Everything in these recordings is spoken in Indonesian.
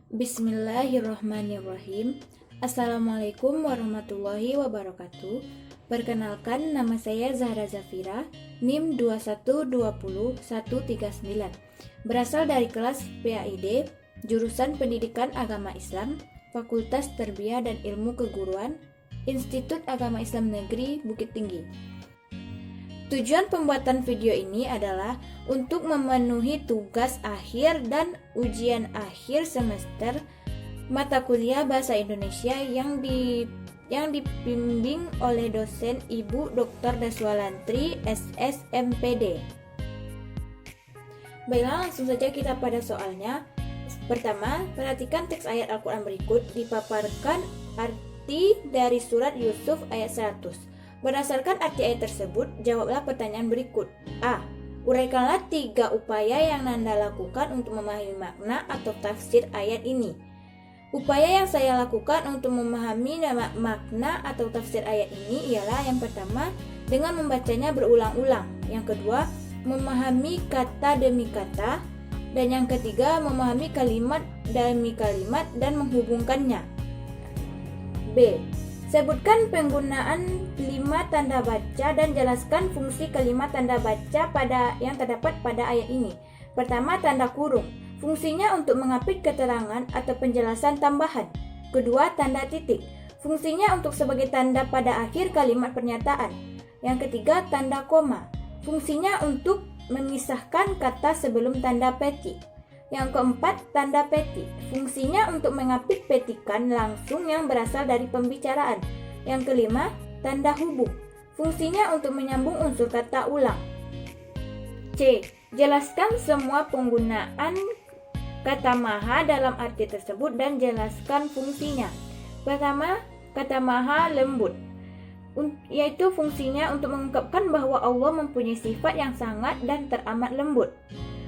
Bismillahirrahmanirrahim. Assalamualaikum warahmatullahi wabarakatuh. Perkenalkan, nama saya Zahra Zafira, NIM 2120139. Berasal dari kelas PAID, jurusan Pendidikan Agama Islam, Fakultas Tarbiyah dan Ilmu Keguruan, Institut Agama Islam Negeri Bukit Tinggi. Tujuan pembuatan video ini adalah untuk memenuhi tugas akhir dan ujian akhir semester mata kuliah Bahasa Indonesia yang dibimbing oleh dosen Ibu Dr. Daswalantri SSMPD. Baiklah, langsung saja kita pada soalnya. Pertama, perhatikan teks ayat Al-Quran berikut. Dipaparkan arti dari surat Yusuf ayat 100. Berdasarkan arti ayat tersebut, jawablah pertanyaan berikut. A. Uraikanlah 3 upaya yang Nanda lakukan untuk memahami makna atau tafsir ayat ini. Upaya yang saya lakukan untuk memahami makna atau tafsir ayat ini ialah yang pertama, dengan membacanya berulang-ulang. Yang kedua, memahami kata demi kata. Dan yang ketiga, memahami kalimat demi kalimat dan menghubungkannya. B. Sebutkan penggunaan 5 tanda baca dan jelaskan fungsi kalimat tanda baca yang terdapat pada ayat ini. Pertama, tanda kurung. Fungsinya untuk mengapit keterangan atau penjelasan tambahan. Kedua, tanda titik. Fungsinya untuk sebagai tanda pada akhir kalimat pernyataan. Yang ketiga, tanda koma. Fungsinya untuk memisahkan kata sebelum tanda petik. Yang keempat, tanda petik. Fungsinya untuk mengapit petikan langsung yang berasal dari pembicaraan. Yang kelima, tanda hubung. Fungsinya untuk menyambung unsur kata ulang. C. Jelaskan semua penggunaan kata maha dalam arti tersebut dan jelaskan fungsinya. Pertama, kata maha lembut, yaitu fungsinya untuk mengungkapkan bahwa Allah mempunyai sifat yang sangat dan teramat lembut.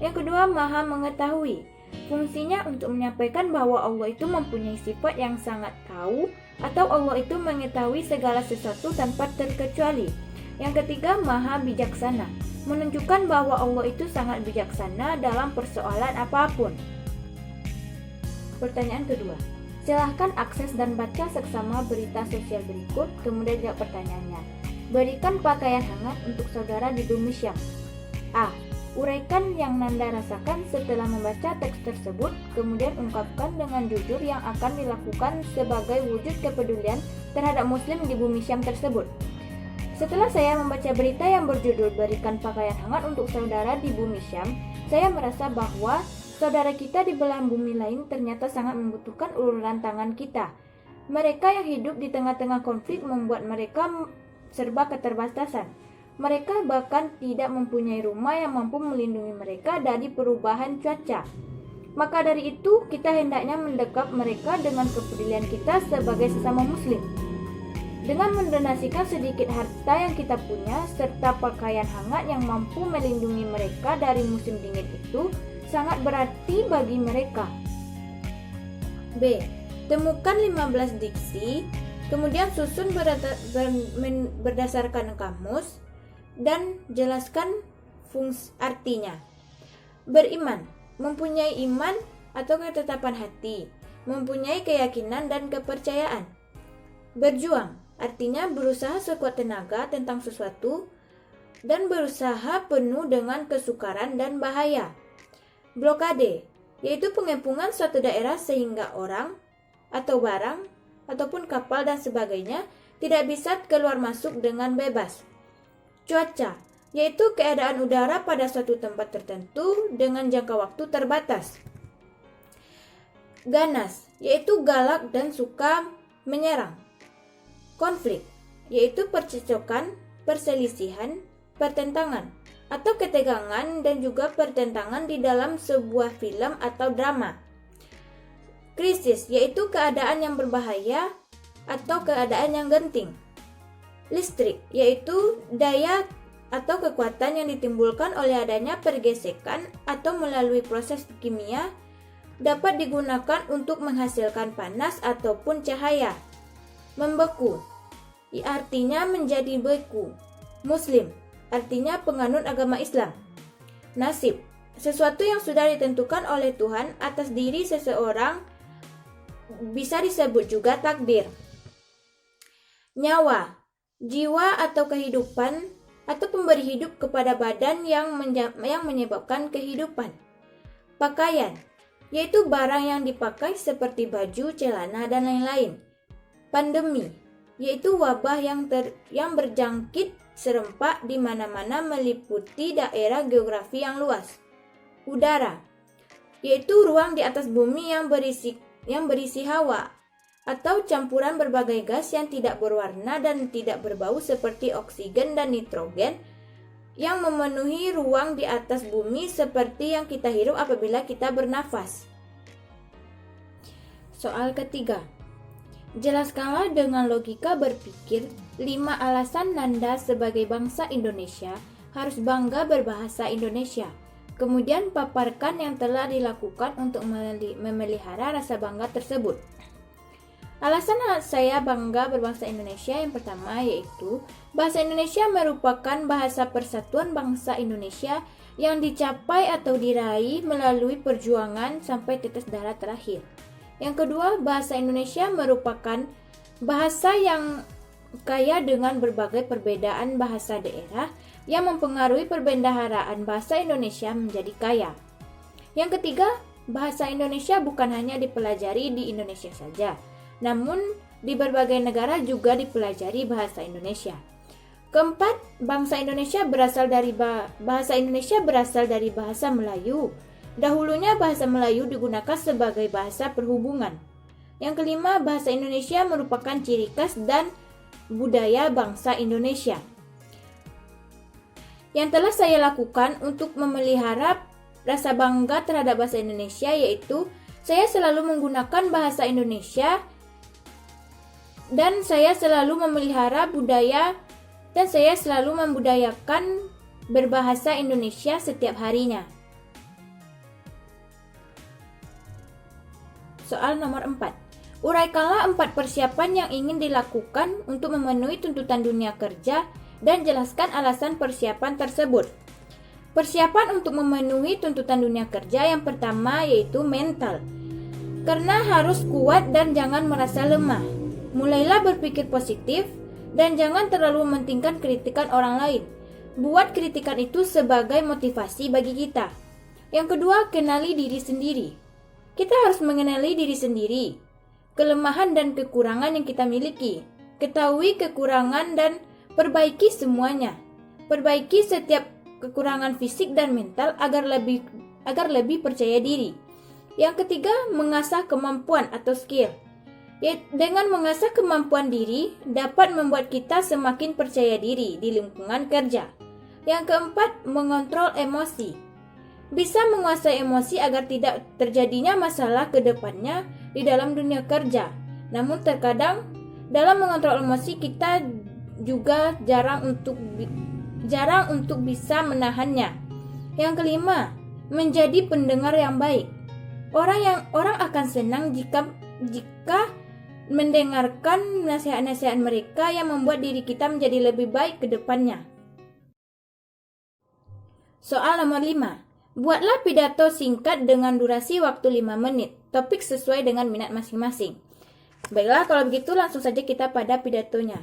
Yang kedua, maha mengetahui. Fungsinya untuk menyampaikan bahwa Allah itu mempunyai sifat yang sangat tahu atau Allah itu mengetahui segala sesuatu tanpa terkecuali. Yang ketiga, maha bijaksana. Menunjukkan bahwa Allah itu sangat bijaksana dalam persoalan apapun. Pertanyaan kedua. Silahkan akses dan baca seksama berita sosial berikut, kemudian jawab pertanyaannya. Berikan pakaian hangat untuk saudara di bumi Syam. A. Uraikan yang Nanda rasakan setelah membaca teks tersebut, kemudian ungkapkan dengan jujur yang akan dilakukan sebagai wujud kepedulian terhadap muslim di bumi Syam tersebut. Setelah saya membaca berita yang berjudul Berikan Pakaian Hangat untuk Saudara di Bumi Syam, saya merasa bahwa saudara kita di belahan bumi lain ternyata sangat membutuhkan uluran tangan kita. Mereka yang hidup di tengah-tengah konflik membuat mereka serba keterbatasan. Mereka bahkan tidak mempunyai rumah yang mampu melindungi mereka dari perubahan cuaca. Maka dari itu, kita hendaknya mendekap mereka dengan kepedulian kita sebagai sesama muslim. Dengan mendonasikan sedikit harta yang kita punya, serta pakaian hangat yang mampu melindungi mereka dari musim dingin itu, sangat berarti bagi mereka. B. Temukan 15 diksi, kemudian susun berdasarkan kamus, dan jelaskan fungsi artinya. Beriman, mempunyai iman atau ketetapan hati, mempunyai keyakinan dan kepercayaan. Berjuang, artinya berusaha sekuat tenaga tentang sesuatu dan berusaha penuh dengan kesukaran dan bahaya. Blokade, yaitu pengepungan suatu daerah sehingga orang atau barang ataupun kapal dan sebagainya tidak bisa keluar masuk dengan bebas. Cuaca, yaitu keadaan udara pada suatu tempat tertentu dengan jangka waktu terbatas. Ganas, yaitu galak dan suka menyerang. Konflik, yaitu percecokan, perselisihan, pertentangan, atau ketegangan dan juga pertentangan di dalam sebuah film atau drama. Krisis, yaitu keadaan yang berbahaya atau keadaan yang genting. Listrik, yaitu daya atau kekuatan yang ditimbulkan oleh adanya pergesekan atau melalui proses kimia, dapat digunakan untuk menghasilkan panas ataupun cahaya. Membeku, artinya menjadi beku. Muslim, artinya penganut agama Islam. Nasib, sesuatu yang sudah ditentukan oleh Tuhan atas diri seseorang bisa disebut juga takdir. Nyawa, jiwa atau kehidupan atau pemberi hidup kepada badan yang menyebabkan kehidupan. Pakaian, yaitu barang yang dipakai seperti baju, celana, dan lain-lain. Pandemi, yaitu wabah yang berjangkit serempak di mana-mana meliputi daerah geografi yang luas. Udara, yaitu ruang di atas bumi yang berisi hawa atau campuran berbagai gas yang tidak berwarna dan tidak berbau seperti oksigen dan nitrogen yang memenuhi ruang di atas bumi seperti yang kita hirup apabila kita bernafas. Soal ketiga. Jelaskanlah dengan logika berpikir 5 alasan Nanda sebagai bangsa Indonesia harus bangga berbahasa Indonesia. Kemudian paparkan yang telah dilakukan untuk memelihara rasa bangga tersebut. Alasan saya bangga berbahasa Indonesia yang pertama yaitu bahasa Indonesia merupakan bahasa persatuan bangsa Indonesia yang dicapai atau diraih melalui perjuangan sampai tetes darah terakhir. Yang kedua, bahasa Indonesia merupakan bahasa yang kaya dengan berbagai perbedaan bahasa daerah yang mempengaruhi perbendaharaan bahasa Indonesia menjadi kaya. Yang ketiga, bahasa Indonesia bukan hanya dipelajari di Indonesia saja, namun di berbagai negara juga dipelajari bahasa Indonesia. Keempat, bahasa Indonesia berasal dari bahasa Melayu. Dahulunya bahasa Melayu digunakan sebagai bahasa perhubungan. Yang kelima, bahasa Indonesia merupakan ciri khas dan budaya bangsa Indonesia. Yang telah saya lakukan untuk memelihara rasa bangga terhadap bahasa Indonesia yaitu saya selalu menggunakan bahasa Indonesia dan saya selalu memelihara budaya dan saya selalu membudayakan berbahasa Indonesia setiap harinya. Soal nomor 4. Uraikanlah 4 persiapan yang ingin dilakukan untuk memenuhi tuntutan dunia kerja dan jelaskan alasan persiapan tersebut. Persiapan untuk memenuhi tuntutan dunia kerja yang pertama yaitu mental. Karena harus kuat dan jangan merasa lemah. Mulailah berpikir positif dan jangan terlalu mementingkan kritikan orang lain. Buat kritikan itu sebagai motivasi bagi kita. Yang kedua, kenali diri sendiri. Kita harus mengenali diri sendiri, kelemahan dan kekurangan yang kita miliki. Ketahui kekurangan dan perbaiki semuanya. Perbaiki setiap kekurangan fisik dan mental agar lebih percaya diri. Yang ketiga, mengasah kemampuan atau skill. Dengan mengasah kemampuan diri dapat membuat kita semakin percaya diri di lingkungan kerja. Yang keempat, mengontrol emosi. Bisa menguasai emosi agar tidak terjadinya masalah ke depannya di dalam dunia kerja. Namun terkadang dalam mengontrol emosi kita juga jarang untuk bisa menahannya. Yang kelima, menjadi pendengar yang baik. Orang akan senang jika mendengarkan nasihat-nasihat mereka yang membuat diri kita menjadi lebih baik ke depannya. Soal nomor 5. Buatlah pidato singkat dengan durasi waktu 5 menit. Topik sesuai dengan minat masing-masing. Baiklah, kalau begitu langsung saja kita pada pidatonya.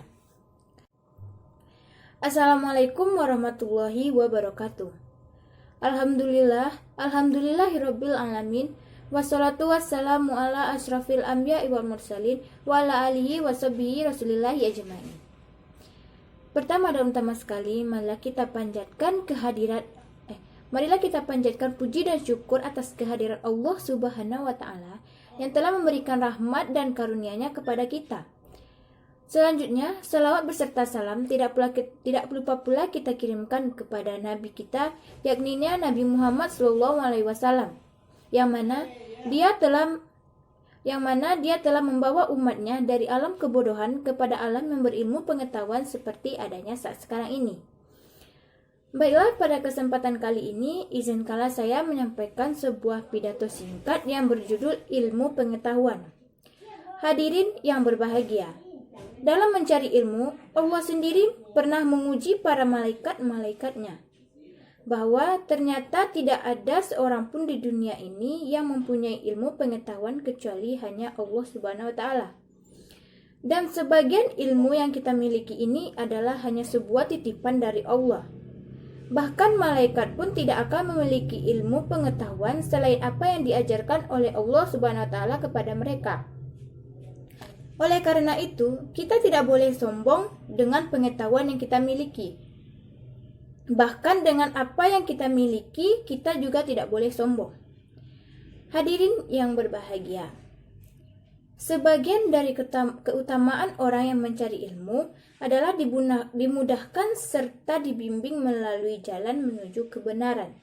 Assalamualaikum warahmatullahi wabarakatuh. Alhamdulillahirabbil alamin. Wassalatu wassalamu ala asyrafil anbiya'i wal mursalin wa ala alihi washabbihi rasulillahi ajmain. Pertama dan utama sekali, marilah kita panjatkan puji dan syukur atas kehadiran Allah Subhanahu wa taala yang telah memberikan rahmat dan karunia-Nya kepada kita. Selanjutnya, salawat beserta salam tidak lupa pula kita kirimkan kepada Nabi kita, yakni Nabi Muhammad SAW, yang mana dia telah membawa umatnya dari alam kebodohan kepada alam yang berilmu pengetahuan seperti adanya saat sekarang ini. Baiklah, pada kesempatan kali ini, izinkanlah saya menyampaikan sebuah pidato singkat yang berjudul Ilmu Pengetahuan. Hadirin yang berbahagia, dalam mencari ilmu, Allah sendiri pernah menguji para malaikat-malaikatnya. bahwa ternyata tidak ada seorang pun di dunia ini yang mempunyai ilmu pengetahuan kecuali hanya Allah Subhanahu wa taala. Dan sebagian ilmu yang kita miliki ini adalah hanya sebuah titipan dari Allah. Bahkan malaikat pun tidak akan memiliki ilmu pengetahuan selain apa yang diajarkan oleh Allah Subhanahu wa taala kepada mereka. Oleh karena itu, kita tidak boleh sombong dengan pengetahuan yang kita miliki. Bahkan dengan apa yang kita miliki, kita juga tidak boleh sombong. Hadirin yang berbahagia, sebagian dari keutamaan orang yang mencari ilmu adalah dimudahkan serta dibimbing melalui jalan menuju kebenaran.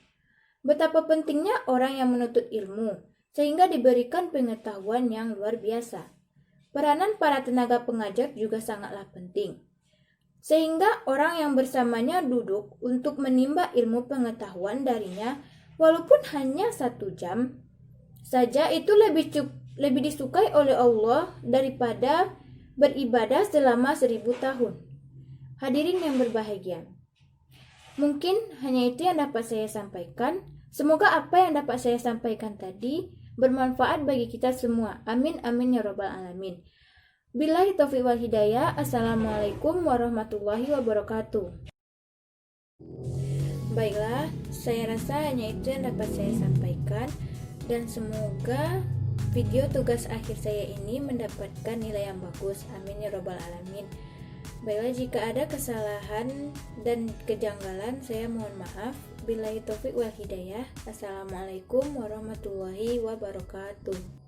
Betapa pentingnya orang yang menuntut ilmu, sehingga diberikan pengetahuan yang luar biasa. Peranan para tenaga pengajar juga sangatlah penting, sehingga orang yang bersamanya duduk untuk menimba ilmu pengetahuan darinya, walaupun hanya 1 jam saja, itu lebih disukai oleh Allah daripada beribadah selama 1000 tahun. Hadirin yang berbahagia, mungkin hanya itu yang dapat saya sampaikan. Semoga apa yang dapat saya sampaikan tadi bermanfaat bagi kita semua. Amin amin ya rabbal alamin. Billahi taufiq wal hidayah. Assalamualaikum warahmatullahi wabarakatuh. Baiklah, saya rasa hanya itu yang dapat saya sampaikan, dan semoga video tugas akhir saya ini mendapatkan nilai yang bagus. Amin ya rabbal alamin. Baiklah, jika ada kesalahan dan kejanggalan, saya mohon maaf. Billahi taufiq wal hidayah. Assalamualaikum warahmatullahi wabarakatuh.